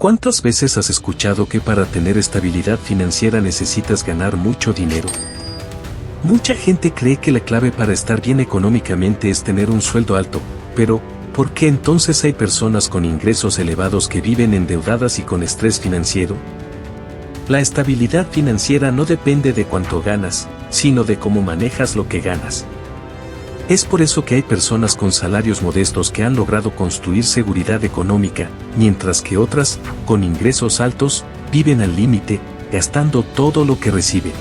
¿Cuántas veces has escuchado que para tener estabilidad financiera necesitas ganar mucho dinero? Mucha gente cree que la clave para estar bien económicamente es tener un sueldo alto, pero ¿por qué entonces hay personas con ingresos elevados que viven endeudadas y con estrés financiero? La estabilidad financiera no depende de cuánto ganas, sino de cómo manejas lo que ganas. Es por eso que hay personas con salarios modestos que han logrado construir seguridad económica, mientras que otras, con ingresos altos, viven al límite, gastando todo lo que reciben.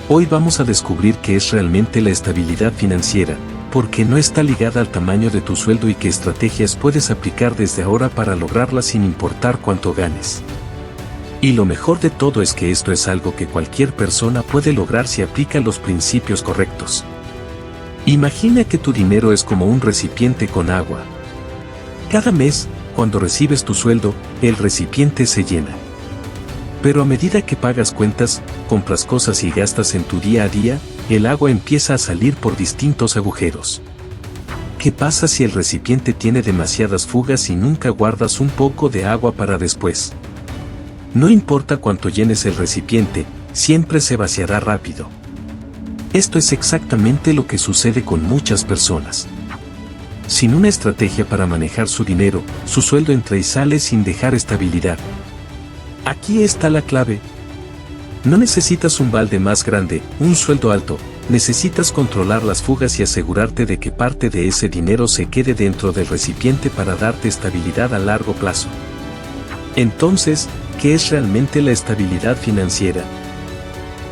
Hoy vamos a descubrir qué es realmente la estabilidad financiera, por qué no está ligada al tamaño de tu sueldo y qué estrategias puedes aplicar desde ahora para lograrla sin importar cuánto ganes. Y lo mejor de todo es que esto es algo que cualquier persona puede lograr si aplica los principios correctos. Imagina que tu dinero es como un recipiente con agua. Cada mes, cuando recibes tu sueldo, el recipiente se llena. Pero a medida que pagas cuentas, compras cosas y gastas en tu día a día, el agua empieza a salir por distintos agujeros. ¿Qué pasa si el recipiente tiene demasiadas fugas y nunca guardas un poco de agua para después? No importa cuánto llenes el recipiente, siempre se vaciará rápido. Esto es exactamente lo que sucede con muchas personas. Sin una estrategia para manejar su dinero, su sueldo entra y sale sin dejar estabilidad. Aquí está la clave. No necesitas un balde más grande, un sueldo alto, necesitas controlar las fugas y asegurarte de que parte de ese dinero se quede dentro del recipiente para darte estabilidad a largo plazo. Entonces, ¿qué es realmente la estabilidad financiera?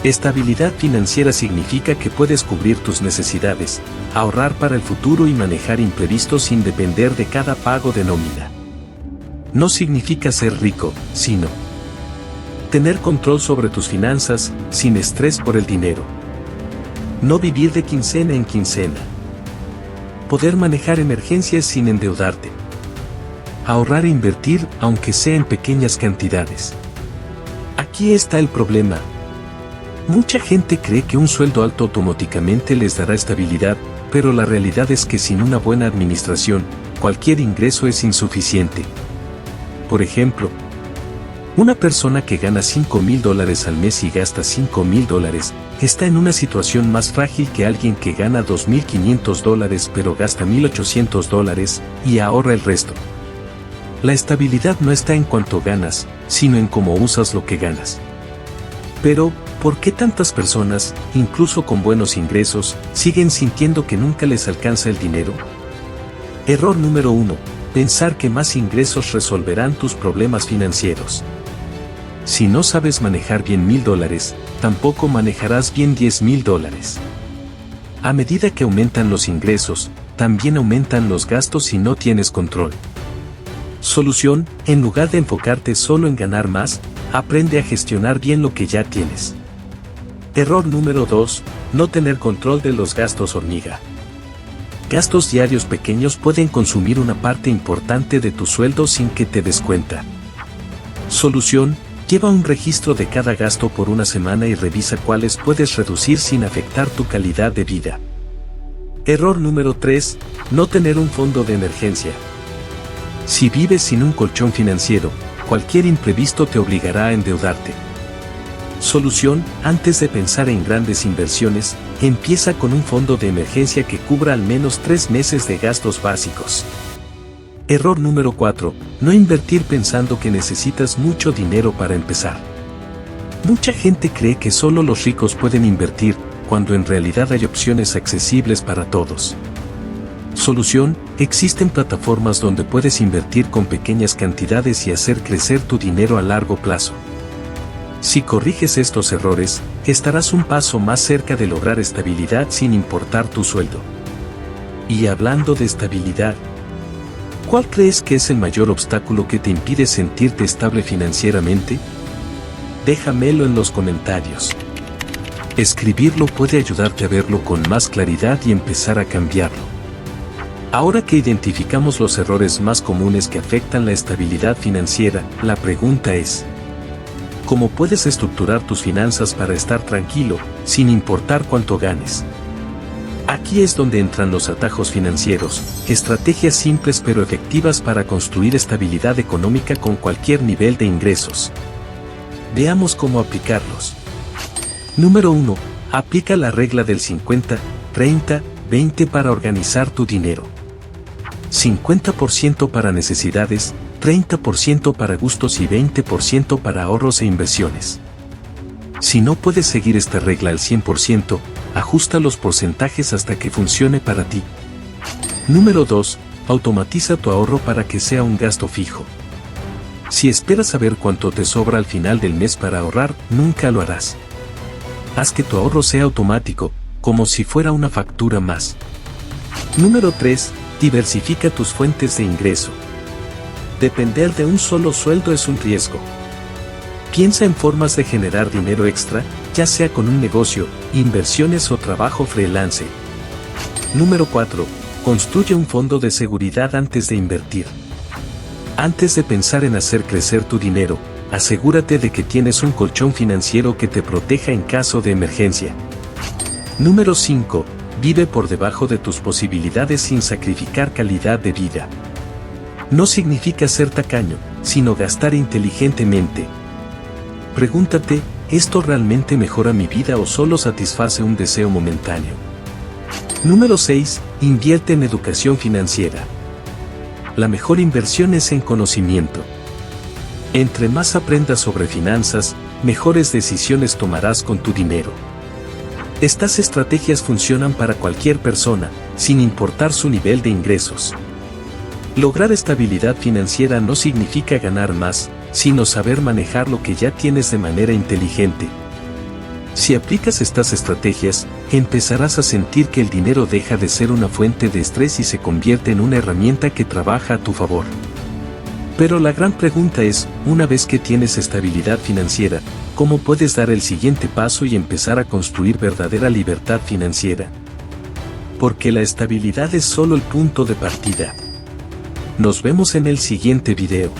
Estabilidad financiera significa que puedes cubrir tus necesidades, ahorrar para el futuro y manejar imprevistos sin depender de cada pago de nómina. No significa ser rico, sino tener control sobre tus finanzas, sin estrés por el dinero. No vivir de quincena en quincena. Poder manejar emergencias sin endeudarte. Ahorrar e invertir, aunque sea en pequeñas cantidades. Aquí está el problema. Mucha gente cree que un sueldo alto automáticamente les dará estabilidad, pero la realidad es que sin una buena administración, cualquier ingreso es insuficiente. Por ejemplo, una persona que gana $5,000 al mes y gasta $5,000, está en una situación más frágil que alguien que gana $2,500 pero gasta $1,800 y ahorra el resto. La estabilidad no está en cuánto ganas, sino en cómo usas lo que ganas. Pero, ¿por qué tantas personas, incluso con buenos ingresos, siguen sintiendo que nunca les alcanza el dinero? Error número 1. Pensar que más ingresos resolverán tus problemas financieros. Si no sabes manejar bien $1,000, tampoco manejarás bien $10,000. A medida que aumentan los ingresos, también aumentan los gastos si no tienes control. Solución: en lugar de enfocarte solo en ganar más, aprende a gestionar bien lo que ya tienes. Error número 2. No tener control de los gastos hormiga. Gastos diarios pequeños pueden consumir una parte importante de tu sueldo sin que te des cuenta. Solución: lleva un registro de cada gasto por una semana y revisa cuáles puedes reducir sin afectar tu calidad de vida. Error número 3. No tener un fondo de emergencia. Si vives sin un colchón financiero, cualquier imprevisto te obligará a endeudarte. Solución: antes de pensar en grandes inversiones, empieza con un fondo de emergencia que cubra al menos 3 meses de gastos básicos. Error número 4. No invertir pensando que necesitas mucho dinero para empezar. Mucha gente cree que solo los ricos pueden invertir, cuando en realidad hay opciones accesibles para todos. Solución: existen plataformas donde puedes invertir con pequeñas cantidades y hacer crecer tu dinero a largo plazo. Si corriges estos errores, estarás un paso más cerca de lograr estabilidad sin importar tu sueldo. Y hablando de estabilidad, ¿cuál crees que es el mayor obstáculo que te impide sentirte estable financieramente? Déjamelo en los comentarios. Escribirlo puede ayudarte a verlo con más claridad y empezar a cambiarlo. Ahora que identificamos los errores más comunes que afectan la estabilidad financiera, la pregunta es: ¿cómo puedes estructurar tus finanzas para estar tranquilo, sin importar cuánto ganes? Aquí Aquí es donde entran los atajos financieros, estrategias simples pero efectivas para construir estabilidad económica con cualquier nivel de ingresos. Veamos cómo aplicarlos. Número 1. Aplica la regla del 50, 30, 20 para organizar tu dinero. 50% para necesidades, 30% para gustos y 20% para ahorros e inversiones. Si no puedes seguir esta regla al 100%, ajusta los porcentajes hasta que funcione para ti. Número 2. Automatiza tu ahorro para que sea un gasto fijo. Si esperas saber cuánto te sobra al final del mes para ahorrar, nunca lo harás. Haz que tu ahorro sea automático, como si fuera una factura más. Número 3. Diversifica tus fuentes de ingreso. Depender de un solo sueldo es un riesgo. Piensa en formas de generar dinero extra, ya sea con un negocio, inversiones o trabajo freelance. Número 4. Construye un fondo de seguridad antes de invertir. Antes de pensar en hacer crecer tu dinero, asegúrate de que tienes un colchón financiero que te proteja en caso de emergencia. Número 5. Vive por debajo de tus posibilidades sin sacrificar calidad de vida. No significa ser tacaño, sino gastar inteligentemente. Pregúntate, ¿esto realmente mejora mi vida o solo satisface un deseo momentáneo? Número 6. Invierte en educación financiera. La mejor inversión es en conocimiento. Entre más aprendas sobre finanzas, mejores decisiones tomarás con tu dinero. Estas estrategias funcionan para cualquier persona, sin importar su nivel de ingresos. Lograr estabilidad financiera no significa ganar más, sino saber manejar lo que ya tienes de manera inteligente. Si aplicas estas estrategias, empezarás a sentir que el dinero deja de ser una fuente de estrés y se convierte en una herramienta que trabaja a tu favor. Pero la gran pregunta es, una vez que tienes estabilidad financiera, ¿cómo puedes dar el siguiente paso y empezar a construir verdadera libertad financiera? Porque la estabilidad es solo el punto de partida. Nos vemos en el siguiente video.